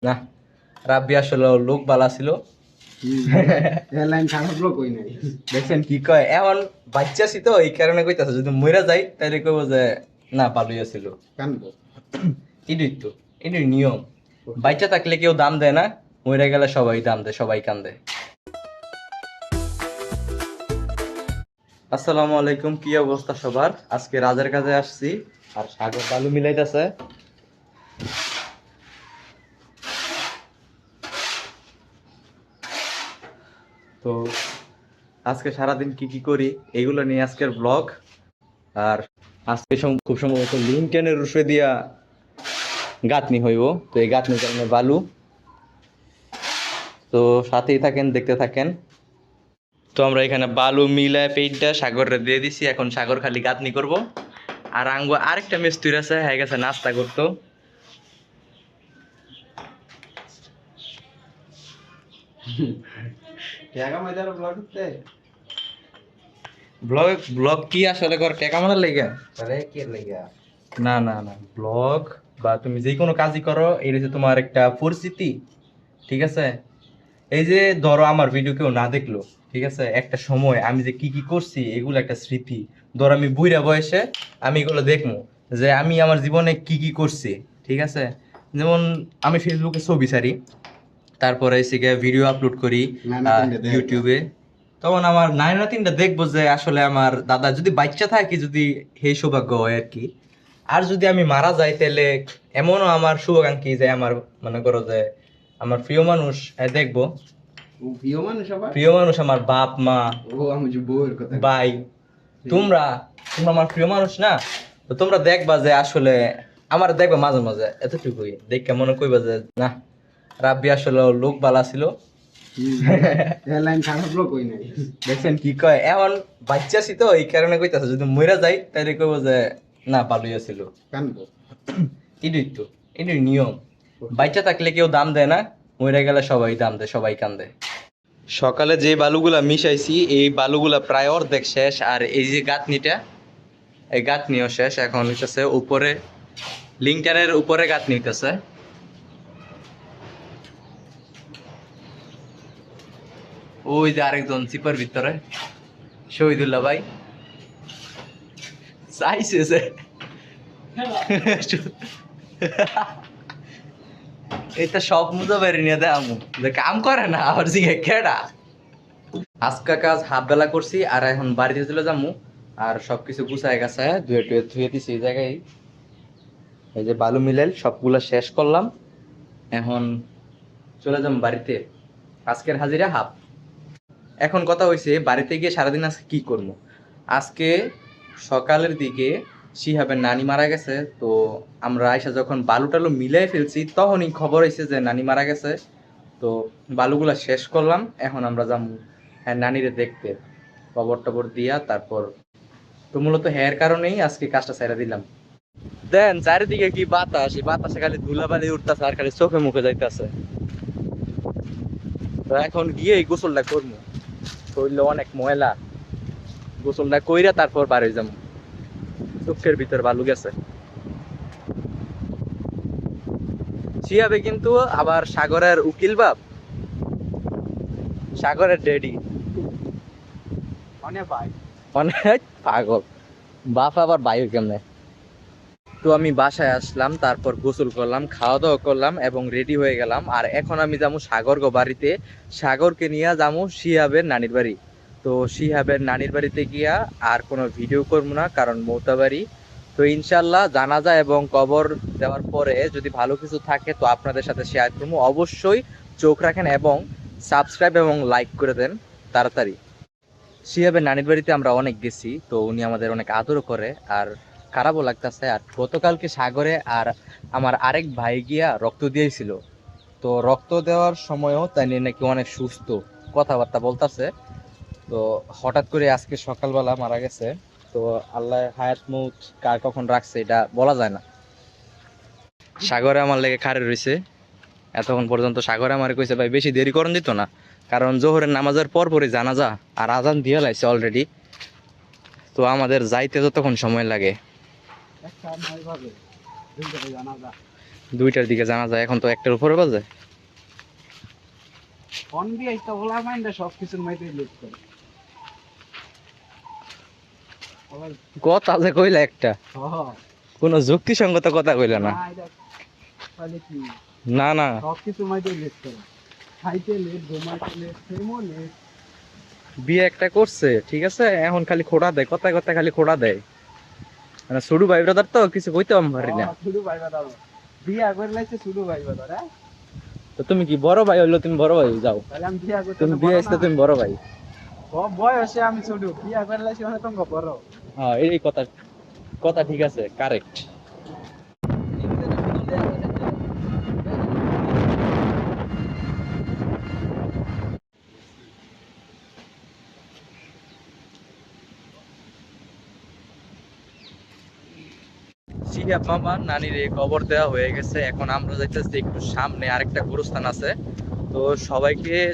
না, রাব্বি আসলে লোক বালা ছিল। দেখছেন কি কয়, এখন বাচ্চা আছি তো এই কারণে কইতাছে যদি মইরা যাই তাহলে কইব যে না ভালোই ছিল। এটাই তো, এটাই নিয়ম। বাচ্চা থাকলে কেউ দাম দেয় না, মইরা গেলে সবাই দাম দেয়, সবাই কান্দে। আসসালামু আলাইকুম, কি অবস্থা সবার? আজকে রাজের কাছে আসছি আর সাগর বালু মিলাইতেছে। তো আজকে সারাদিন কি কি করি এইগুলো নিয়ে আজকের ব্লগ। আর আজকে খুব সম্ভবত লিঙ্কটেনের রুশে দিয়া গাঁথনি হইব। তো এই গাঁথনির কারণে বালু। তো সাথেই থাকেন, দেখতে থাকেন। তো আমরা এখানে বালু মিলায় পেইন্টটা সাগরে দিয়ে দিছি, এখন সাগর খালি গাঁথনি করব। আর আঙ্গু আরেকটা মিস্ত্রি আছে, হয়ে গেছে নাস্তা করতো। ব্লগ ব্লগ কি আসলে কর টাকা মারার লেগে? না না না, ব্লগ বা তুমি যে কোনো কাজই করো, এটা হচ্ছে তোমার একটা পরিস্থিতি। ঠিক আছে, এই যে ধরো আমার ভিডিও কেউ না দেখলো, ঠিক আছে, একটা সময় আমি যে কি কি করছি এগুলো একটা স্মৃতি। ধরো আমি বুইড়া বয়সে আমি এগুলো দেখবো যে আমি আমার জীবনে কি কি করছি। ঠিক আছে, যেমন আমি ফেসবুকে ছবি ছাড়ি, তারপরে এসে ভিডিও আপলোড করি ইউটিউবে। তখন আমার নাইনা তিনটা দেখবো যে আসলে আমার দাদা যদি বাচ্চা থাকে, যদি সেই সৌভাগ্য হয় আর কি। আর যদি আমি মারা যাই তাহলে এমনও আমার শুভাকাঙ্ক্ষী যে আমার, মনে করো যে আমার প্রিয় মানুষ দেখবো। প্রিয় মানুষ আমার বাপ মা, ভাই, তোমরা তোমরা আমার প্রিয় মানুষ না? তো তোমরা দেখবা যে আসলে আমার দেখবা মাঝে মাঝে এতটুকুই দেখে মনে করবা যে না, রাব্বি আসলে লোক বালা ছিল। দেখছেন কি কয়, এখন বাচ্চা আছি তো এই কারণে কইতাছে যদি মইরা যাই তাহলে কইব যে না ভালোই ছিল। এটাই তো, এটাই নিয়ম। বাচ্চা থাকলে কেউ দাম দেয় না, মইরা গেলে সবাই দাম দেয়, সবাই কান্দে। সকালে যে বালুগুলা মিশাইছি এই বালুগুলা প্রায় অর্ধেক শেষ, আর এই যে গাঁথনিটা, এই গাঁথনিও শেষ। এখন হইতেছে উপরে লিঙ্কটারের উপরে গাঁথনি হইতেছে। ওই যে আরেকজন চিপার ভিতরে শহীদুল্লাহ ভাই চাইছে যে এটা সব মুজা বেরি নিয়ে দেয় আমু যে কাম করে না, আবার জিগে কেডা। আজকা কাজ হাফ বেলা করছি আর এখন বাড়িতে চলে যাবো। আর সবকিছু গুছায় গেছে, ধুয়ে টুয়ে ধুয়ে দিছি এই জায়গায়। এই যে বালু মিলাইল সবগুলা শেষ করলাম, এখন চলে যাবো বাড়িতে। আজকের হাজিরা হাফ। এখন কথা হয়েছে বাড়িতে গিয়ে সারাদিন আজকে কি করবো। আজকে সকালের দিকে শিহাবের নানি মারা গেছে। তো আমরা আইসা যখন বালু টালু মিলাই ফেলছি তখনই খবর হয়েছে যে নানি মারা গেছে। তো বালুগুলা শেষ করলাম, এখন আমরা যাবো হ্যাঁ নানিরে দেখতে, কবর টবর দিয়া তারপর। তো মূলত হ্যার কারণেই আজকে কাজটা ছেড়ে দিলাম। দেন চারিদিকে কি বাতাস, এই বাতাসে খালি ধুলাবালি উঠতেছে আর খালি চোখে মুখে যাইতেছে। তো এখন গিয়ে এই গোসলটা করবো, শরীরে অনেক ময়লা। গোসলটা কইরা তারপর বাড়ি যাবো, চোখের ভিতর বালু গেছে। শিয়াবে কিন্তু আবার সাগরের উকিল বাপ, সাগরের ড্যাডি অনেক পাগল। বাপ আবার বায়ু কেমনে। তো আমি বাসায় আসলাম, তারপর গোসল করলাম, খাওয়া দাওয়া করলাম এবং রেডি হয়ে গেলাম। আর এখন আমি যাবো সাগর বাড়িতে, সাগরকে নিয়ে যাবো শিহাবের নানির বাড়ি। তো শিহাবের নানির বাড়িতে গিয়া আর কোনো ভিডিও করবো না, কারণ মৌতা বাড়ি। তো ইনশাল্লাহ জানাজা এবং কবর দেওয়ার পরে যদি ভালো কিছু থাকে তো আপনাদের সাথে শেয়ার করবো। অবশ্যই চোখ রাখেন এবং সাবস্ক্রাইব এবং লাইক করে দেন তাড়াতাড়ি। শিহাবের নানির বাড়িতে আমরা অনেক গেছি, তো উনি আমাদের অনেক আদরও করে আর খারাপও লাগতেছে। আর গতকালকে সাগরে আর আমার আরেক ভাই গিয়া রক্ত দিয়েছিল। তো রক্ত দেওয়ার সময়ও তাই নিয়ে নাকি অনেক সুস্থ, কথাবার্তা বলতেছে। তো হঠাৎ করে আজকে সকালবেলা মারা গেছে। তো আল্লাহ হায়াত মৌত কার কখন রাখছে এটা বলা যায় না। সাগরে আমার লেগে খাড়ে রয়েছে এতক্ষণ পর্যন্ত। সাগরে আমার কইছে ভাই বেশি দেরি করন দিত না, কারণ জোহরের নামাজের পর পরই জানাজা আর আজান দিয়ে লাইছে অলরেডি। তো আমাদের যাইতে যতক্ষণ সময় লাগে। 2টার দিকে জানা যায়, এখন তো 1টার উপরে বাজে। ফোন দিয়ে একটা ওলা মাইন্ডে সবকিছুর মধ্যে লেট করে আবার। কথা যে কইলা একটা, হ্যাঁ কোনো যুক্তিসঙ্গত কথা কইলা না। না এটা তাহলে কি না না, সবকিছুর মধ্যে লেট করে, খাইতে লেট, ঘুমাইতে লেট, সেমও লেট। বিয়ে একটা করছে ঠিক আছে, এখন খালি খোড়া দেয়, কথায় কথায় খালি খোড়া দেয়। মানে ছোট ভাই ব্রাদার তো কিছু কইতে পারি না। শুধু ভাই বাদাও বিয়া করে লাইছে, শুধু ভাই বাদাও হ্যাঁ। তো তুমি কি বড় ভাই হইলো, তুমি বড় ভাই যাও। তাহলে আমি বিয়া করতে তুমি তো বিয়ে বড় আসতে না, তুমি বড় ভাই। বয়সে আমি ছোট, বিয়া করে লাইছি মানে তুমি বড়। হ্যাঁ এই কথা, কথা ঠিক আছে, কারেক্ট। শিহাব মামার নানির কবর দেওয়া হয়ে গেছে, এখন আমরা যাইতেছি একটু সামনে আরেকটা গুরুস্থান আছে। তো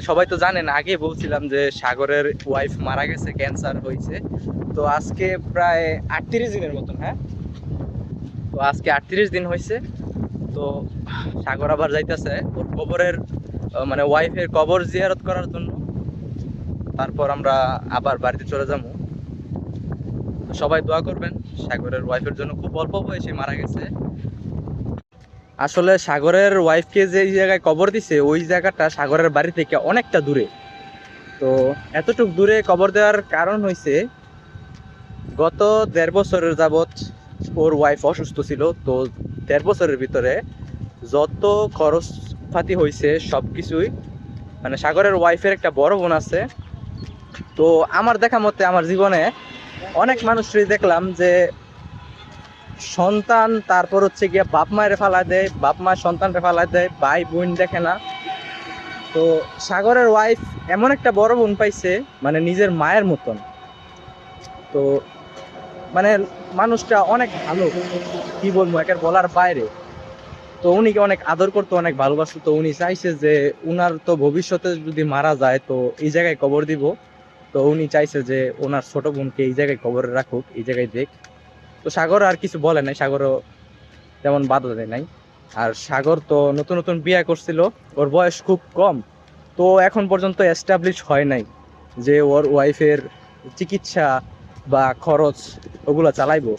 সবাই তো জানেন, আগে বলছিলাম যে সাগরের ওয়াইফ মারা গেছে, ক্যান্সার হয়েছে। তো আজকে প্রায় 38 দিনের মতন, হ্যাঁ তো আজকে 38 দিন হয়েছে। তো সাগর আবার যাইতেছে ওর কবরের মানে ওয়াইফের কবর জিয়ারত করার জন্য। তারপর আমরা আবার বাড়িতে চলে যাবো। সবাই দোয়া করবেন, সাগরের ওয়াইফের জন্য। খুব অল্প বয়সে মারা গেছে। আসলে সাগরের ওয়াইফকে যে জায়গায় কবর দিছে ওই জায়গাটা সাগরের বাড়ি থেকে অনেকটা দূরে। তো এতটুক দূরে কবর দেওয়ার কারণ হইছে, গত 1.5 বছরের যাবত ওর ওয়াইফ অসুস্থ ছিল। তো 1.5 বছরের ভিতরে যত খরচ পাতি হয়েছে সবকিছুই, মানে সাগরের ওয়াইফের একটা বড় বোন আছে। তো আমার দেখা মতে আমার জীবনে অনেক মানুষই দেখলাম যে সন্তান, তারপর হচ্ছে গিয়ে বাপ মায়ের ফালা দেয়, বাপ মা সন্তানরে ফালা দেয়, ভাই বোন দেখে না। তো সাগরের ওয়াইফ এমন একটা বড় বোন পাইছে, মানে নিজের মায়ের মতন। তো মানে মানুষটা অনেক ভালো, কি বলবো, একের বলার বাইরে। তো উনিকে অনেক আদর করতো, অনেক ভালোবাসতো। তো উনি চাইছে যে উনার তো ভবিষ্যতে যদি মারা যায় তো এই জায়গায় কবর দিব। তো উনি চাইছে যে ওনার ছোট বোনকে এই জায়গায় কবরে রাখুক, এই জায়গায় দেখ। তো সাগর আর কিছু বলে নাই, সাগরও তেমন বাধা দেয় নাই। আর সাগর তো নতুন নতুন বিয়ে করছিল, ওর বয়স খুব কম। তো এখন পর্যন্ত এস্টাবলিশ হয় নাই যে ওর ওয়াইফের চিকিৎসা বা খরচ ওগুলো চালাইবো।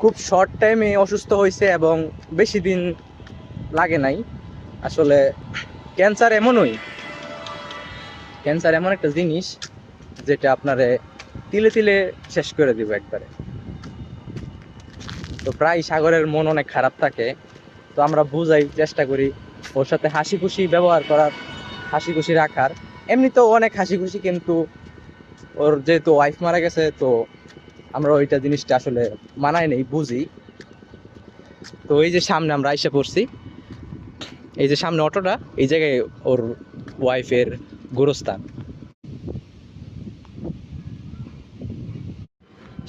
খুব শর্ট টাইমে অসুস্থ হয়েছে এবং বেশি দিন লাগে নাই। আসলে ক্যান্সার এমনই, ক্যান্সার এমন একটা জিনিস যেটা আপনারে তিলে তিলে শেষ করে দিব একবারে। তো প্রায় সাগরের মন অনেক খারাপ থাকে। তো আমরা বুঝাই, চেষ্টা করি ওর সাথে হাসি খুশি ব্যবহার করার, হাসি খুশি রাখার। এমনিতেও অনেক হাসি খুশি, কিন্তু ওর যেহেতু ওয়াইফ মারা গেছে তো আমরা ওইটা জিনিসটা আসলে মানায় নেই, বুঝি। তো এই যে সামনে আমরা আইসা পড়ছি, এই যে সামনে অটোটা, এই জায়গায় ওর ওয়াইফের গোরস্থান।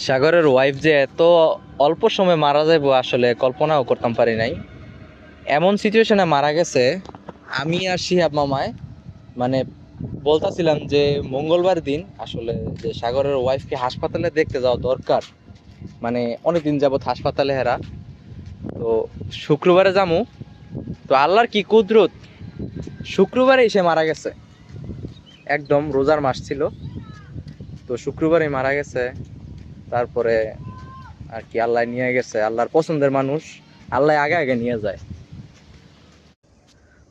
সাগরের ওয়াইফ যে এত অল্প সময় মারা যাবো আসলে কল্পনাও করতাম পারি নাই। এমন সিচুয়েশনে মারা গেছে, আমি আর শিহাব মামায় মানে বলতাছিলাম যে মঙ্গলবার দিন আসলে যে সাগরের ওয়াইফকে হাসপাতালে দেখতে যাওয়া দরকার। মানে অনেকদিন যাবত হাসপাতালে হেরা। তো শুক্রবারে যামু। তো আল্লাহর কি কুদরত, শুক্রবারে এসে মারা গেছে। একদম রোজার মাস ছিল, তো শুক্রবারে মারা গেছে। তারপরে আর কি আল্লাহ নিয়ে গেছে, আল্লাহর পছন্দের মানুষ, আল্লাহ আগে আগে নিয়ে যায়।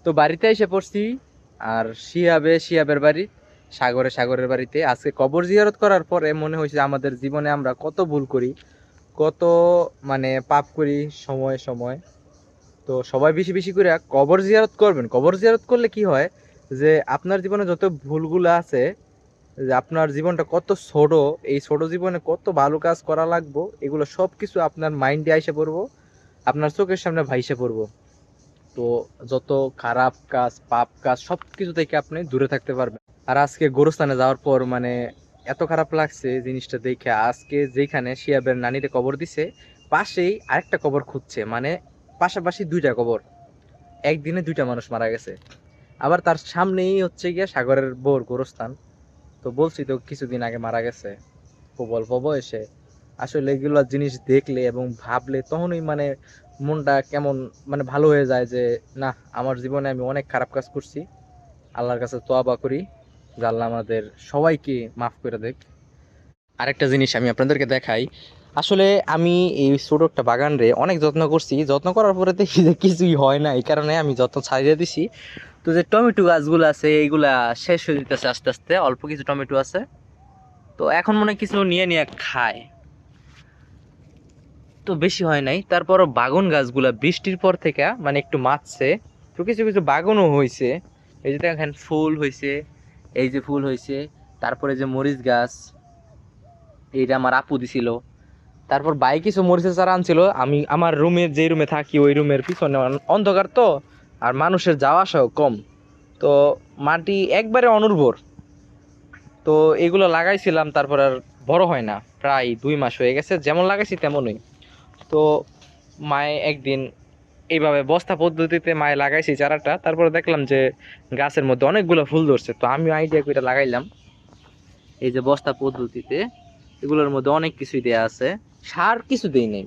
তো বাড়িতে এসে পড়ছি। আর শিহাবের বাড়ি, সাগরের বাড়িতে আজকে কবর জিয়ারত করার পরে মনে হয়েছে আমাদের জীবনে আমরা কত ভুল করি, কত মানে পাপ করি সময় সময়। তো সবাই বেশি বেশি করে কবর জিয়ারত করবেন। কবর জিয়ারত করলে কি হয় যে আপনার জীবনে যত ভুলগুলো আছে, যে আপনার জীবনটা কত ছোট, এই ছোট জীবনে কত ভালো কাজ করা লাগবো, এগুলো সব কিছু আপনার মাইন্ডে আইসে পড়বো, আপনার চোখের সামনে ভাইসে পড়বো। তো যত খারাপ কাজ, পাপ কাজ, সব কিছু থেকে আপনি দূরে থাকতে পারবেন। আর আজকে গোরস্থানে যাওয়ার পর মানে এত খারাপ লাগছে জিনিসটা দেখে। আজকে যেখানে শিয়াবের নানিতে কবর দিছে পাশেই আরেকটা কবর খুঁজছে, মানে পাশাপাশি 2টা কবর, একদিনে 2টা মানুষ মারা গেছে। আবার তার সামনেই হচ্ছে গিয়ে সাগরের বউর গোরস্থান। তো বলছি তো কিছুদিন আগে মারা গেছে, খুব অল্প বয়সে। আসলে এগুলো জিনিস দেখলে এবং ভাবলে তখনই মানে মনটা কেমন মানে ভালো হয়ে যায় যে না, আমার জীবনে আমি অনেক খারাপ কাজ করছি। আল্লাহর কাছে তোয়াবা করি যে আল্লাহ আমাদের সবাইকে মাফ করে দেখ। আরেকটা জিনিস আমি আপনাদেরকে দেখাই। আসলে আমি এই ছোট একটা বাগান রে অনেক যত্ন করছি, যত্ন করার পরে দেখি যে কিছুই হয় না, এই কারণে আমি যত্ন ছাড়িয়ে দিছি। তো যে টমেটো গাছগুলো আছে এইগুলা শেষ হয়ে যেতেছে আস্তে আস্তে, অল্প কিছু টমেটো আছে। তো এখন মনে হয় কিছু নিয়ে নিয়ে খায়, তো বেশি হয় নাই। তারপর বাগুন গাছগুলা বৃষ্টির পর থেকে মানে একটু মারছে, তো কিছু কিছু বাগুনও হয়েছে। এই যে দেখেন ফুল হয়েছে, এই যে ফুল হয়েছে। তারপরে যে মরিচ গাছ, এইটা আমার আপু দিছিল। তারপর ভাই কিছু মরিচের চারা আনছিল। আমি আমার রুমের যে রুমে থাকি ওই রুমের পিছনে অন্ধকার তো, আর মানুষের যাওয়া আসাও কম, তো মাটি একবারে অনুর্বর। তো এগুলো লাগাইছিলাম, তারপর আর বড় হয় না, প্রায় 2 মাস হয়ে গেছে, যেমন লাগাইছি তেমনই। তো মায়ে একদিন এইভাবে বস্তা পদ্ধতিতে মায়ে লাগাইছি চারাটা, তারপরে দেখলাম যে গাছের মধ্যে অনেকগুলো ফুল ধরছে। তো আমি আইডিয়া করে লাগাইলাম এই যে বস্তা পদ্ধতিতে, এগুলোর মধ্যে অনেক কিছুই দেয়া আছে, সার কিছু দেই নাই।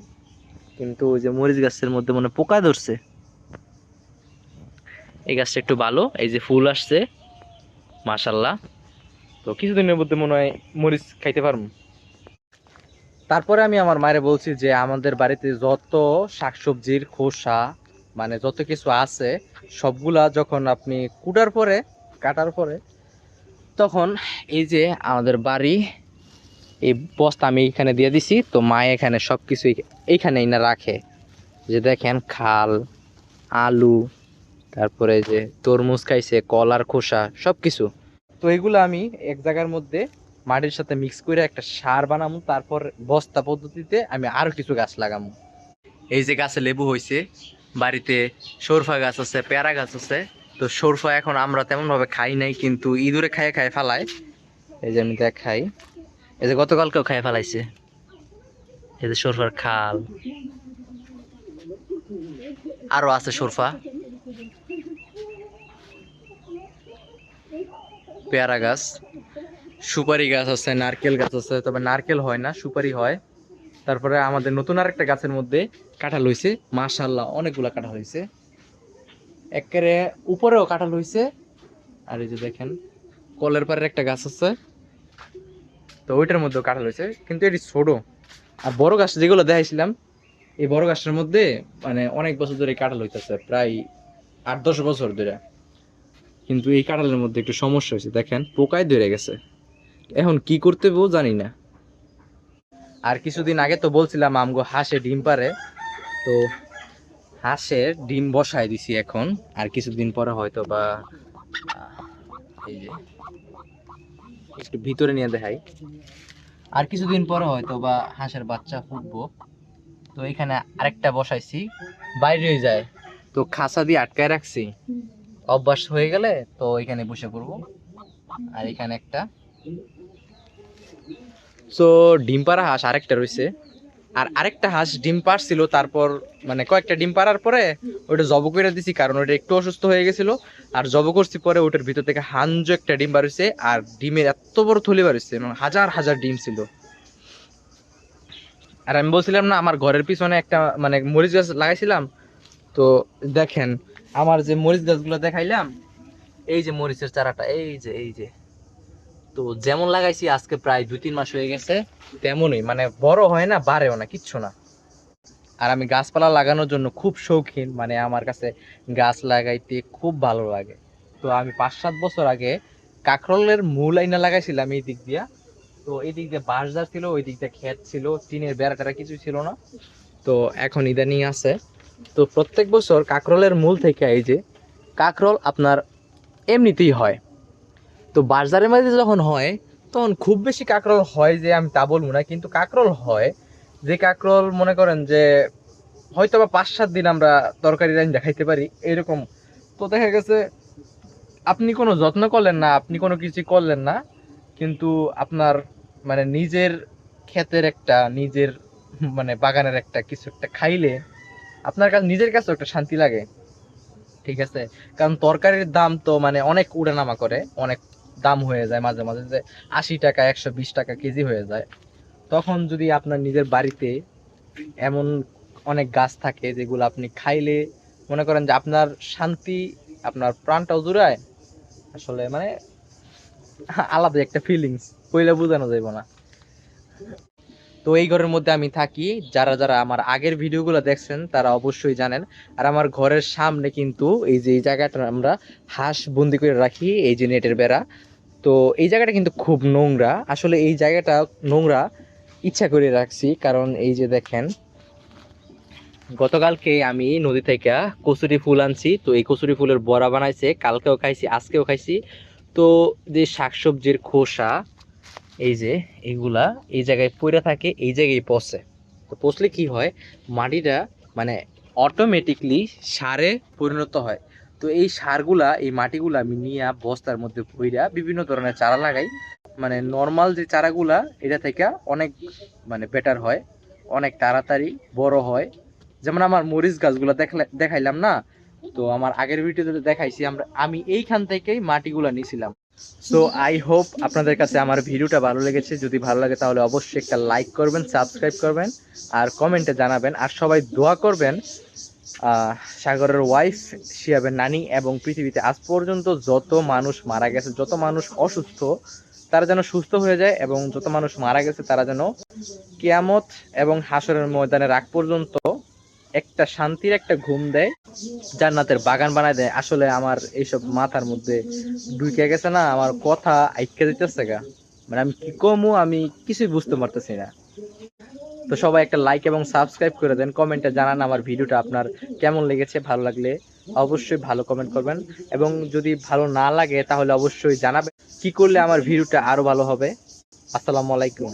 কিন্তু ওই যে মরিচ গাছের মধ্যে মনে হয় পোকা ধরছে। এই গাছটা একটু ভালো, এই যে ফুল আসছে মাশাল্লাহ। তো কিছুদিনের মধ্যে মনে হয় মরিচ খাইতে পারবো। তারপরে আমি আমার মায়ের বলছি যে আমাদের বাড়িতে যত শাকসবজির খোসা মানে যত কিছু আছে সবগুলা যখন আপনি কাটার পরে তখন এই যে আমাদের বাড়ি, এই বস্তা আমি এখানে দিয়ে দিছি। তো মা এখানে সবকিছু এইখানেই না রাখে। যে দেখেন খাল, আলু, তারপরে যে তরমুজ খাইছে, কলার খোসা সবকিছু। তো এগুলো আমি এক জায়গার মধ্যে মাটির সাথে মিক্স করে একটা সার বানাবো, তারপর বস্তা পদ্ধতিতে আমি আরো কিছু গাছ লাগাবো। এই যে গাছে লেবু হয়েছে, বাড়িতে সরফা গাছ আছে, পেয়ারা গাছ আছে। তো সরফা এখন আমরা তেমন ভাবে খাই নাই, কিন্তু ইঁদুরে খায় খায় ফালায়। এই যে আমি দেখাই, এই যে গতকালকেও খায় ফেলাইছে। এই যে সরফার খাল, আরো আছে সরফা, পেয়ারা গাছ, সুপারি গাছ আছে, নারকেল গাছ আছে, তবে নারকেল হয় না, সুপারি হয়। তারপরে আমাদের নতুন আরেকটা গাছের মধ্যে কাঁঠাল হইছে, মাশাআল্লাহ অনেকগুলা কাঁঠাল হইছে, একেবারে উপরেও কাঁঠাল হইছে। আর এই যে দেখেন কলের পাড়ের একটা গাছ আছে, তো ওইটার মধ্যেও কাঁঠাল হইছে, কিন্তু এটি ছোট। আর বড় গাছ যেগুলো দেখাইছিলাম, এই বড় গাছটার মধ্যে মানে অনেক বছর ধরে কাঁঠাল হইতেছে, প্রায় 8-10 বছর ধরে। কিন্তু এই কাঁঠালের মধ্যে একটু সমস্যা হয়েছে, দেখেন পোকায় ধরে গেছে, এখন কি করতে বউ জানি না। আর কিছুদিন আগে তো বলছিলাম আমগো হাঁসে ডিম পারে, তো হাঁসের ডিম বসায় দিছি এখন। আর কিছুদিন পরে হয়তো বা এই যে একটু ভিতরে নিয়ে দেখাই, আর কিছুদিন পরে হয়তো বা হাঁসের বাচ্চা ফুটবো। তো এখানে আরেকটা বসাইছি, বাইরে হয়ে যায়, তো খাঁচা দিয়ে আটকায় রাখছি, অভ্যাস হয়ে গেলে তো এখানে বসে পড়বো। আর এখানে একটা, তো ডিম পাড়া হাঁস আরেকটা রয়েছে। আর আরেকটা হাঁস ডিম পারছিল, তারপর মানে কয়েকটা ডিম পাড়ার পরে ওটা জব করে দিছি, কারণ ওটা একটু অসুস্থ হয়ে গেছিল। আর জব করছি পরে ওটার ভিতর থেকে হাঞ্জো একটা ডিম বাড়ছে, আর ডিমের এত বড় থলি বাড়ছে, মানে হাজার হাজার ডিম ছিল। আর আমি বলছিলাম না আমার ঘরের পিছনে একটা মানে মরিচ গাছ লাগাইছিলাম, তো দেখেন আমার যে মরিচ গাছগুলো দেখাইলাম, এই যে মরিচের চারাটা, এই যে তো যেমন লাগাইছি আজকে প্রায় 2-3 মাস হয়ে গেছে, তেমনই মানে বড় হয় না, বাড়েও না, কিচ্ছু না। আর আমি গাছপালা লাগানোর জন্য খুব শৌখিন, মানে আমার কাছে গাছ লাগাইতে খুব ভালো লাগে। তো আমি 5-7 বছর আগে কাঁকরোলের মূল আইনা লাগাইছিলাম এই দিক দিয়া। তো এই দিক দিয়ে বাঁশঝাড় ছিল, ওই দিক দিয়ে ক্ষেত ছিল, টিনের বেড়া টেরা কিছু ছিল না। তো এখন ইদানিং আছে। তো প্রত্যেক বছর কাঁকরোলের মূল থেকে এই যে কাঁকরোল আপনার এমনিতেই হয়। তো বাঁশঝাড়ের মধ্যে যখন হয় তখন খুব বেশি কাঁকরোল হয় যে আমি তা বলবো না, কিন্তু কাঁকরোল হয়। যে কাঁকরোল মনে করেন যে হয়তো বা 5-7 দিন আমরা তরকারি রাইন্দা খাইতে পারি এরকম। তো দেখা গেছে আপনি কোনো যত্ন করলেন না, আপনি কোনো কিছু করলেন না, কিন্তু আপনার মানে নিজের ক্ষেতের একটা, নিজের মানে বাগানের একটা কিছু একটা খাইলে আপনার কাছে নিজের কাছে একটা শান্তি লাগে। ঠিক আছে, কারণ তরকারির দাম তো মানে অনেক উঠানামা করে, অনেক দাম হয়ে যায় মাঝে মাঝে, যে 80 টাকা 120 টাকা কেজি হয়ে যায়। তখন যদি আপনার নিজের বাড়িতে এমন অনেক গাছ থাকে যেগুলো আপনি খাইলে মনে করেন যে আপনার শান্তি, আপনার প্রাণটাও জুড়ায়, আসলে মানে আলাদা একটা ফিলিংস, কইলে বোঝানো যাইব না। তো এই ঘরের মধ্যে আমি থাকি, যারা যারা আমার আগের ভিডিওগুলো দেখছেন তারা অবশ্যই জানেন। আর আমার ঘরের সামনে কিন্তু এই যে এই জায়গাটা আমরা হাঁস বন্দি করে রাখি, এই যে নেটের বেড়া। তো এই জায়গাটা কিন্তু খুব নোংরা, আসলে এই জায়গাটা নোংরা ইচ্ছা করে রাখছি, কারণ এই যে দেখেন গতকালকে আমি নদী থেকে কচুরি ফুল আনছি, তো এই কচুরি ফুলের বড়া বানাইছে, কালকেও খাইছি আজকেও খাইছি। তো যে শাকসবজির খোসা এই যে এগুলা এই জায়গায় পড়ে থাকে, এই জায়গায় পচে। তো পচলে কি হয়, মাটিটা মানে অটোমেটিকলি সারে পরিণত হয়। তো এই সারগুলা, এই মাটিগুলা আমি নিয়ে বস্তার মধ্যে ভইরা বিভিন্ন ধরনের চারা লাগাই। মানে নর্মাল যে চারাগুলা এটা থেকে অনেক মানে বেটার হয়, অনেক তাড়াতাড়ি বড় হয়। যেমন আমার মরিচ গাছগুলো দেখাইলাম না, তো আমার আগের ভিডিওতে দেখাইছি আমি এইখান থেকেই মাটিগুলা নিছিলাম। সো আই হোপ আপনাদের কাছে আমার ভিডিওটা ভালো লেগেছে। যদি ভালো লাগে তাহলে অবশ্যই একটা লাইক করবেন, সাবস্ক্রাইব করবেন আর কমেন্টে জানাবেন। আর সবাই দোয়া করবেন সাগরের ওয়াইফ শিয়াবের নানি এবং পৃথিবীতে আজ পর্যন্ত যত মানুষ মারা গেছে, যত মানুষ অসুস্থ, তারা যেন সুস্থ হয়ে যায়, এবং যত মানুষ মারা গেছে তারা যেন কিয়ামত এবং হাসরের ময়দানে রাগ পর্যন্ত একটা শান্তির একটা ঘুম দেয়, জান্নাতের বাগান বানায় দেয়। আসলে আমার এইসব মাথার মধ্যে ঢুকে গেছে না, আমার কথা আইকা দিতেছে গা, মানে আমি কি কমু আমি কিছুই বুঝতে পারতেছি না। তো সবাই একটা লাইক এবং সাবস্ক্রাইব করে দেন, কমেন্টে জানান আমার ভিডিওটা আপনার কেমন লেগেছে। ভালো লাগলে অবশ্যই ভালো কমেন্ট করবেন, এবং যদি ভালো না লাগে তাহলে অবশ্যই জানাবেন কি করলে আমার ভিডিওটা আরো ভালো হবে। আসসালামু আলাইকুম।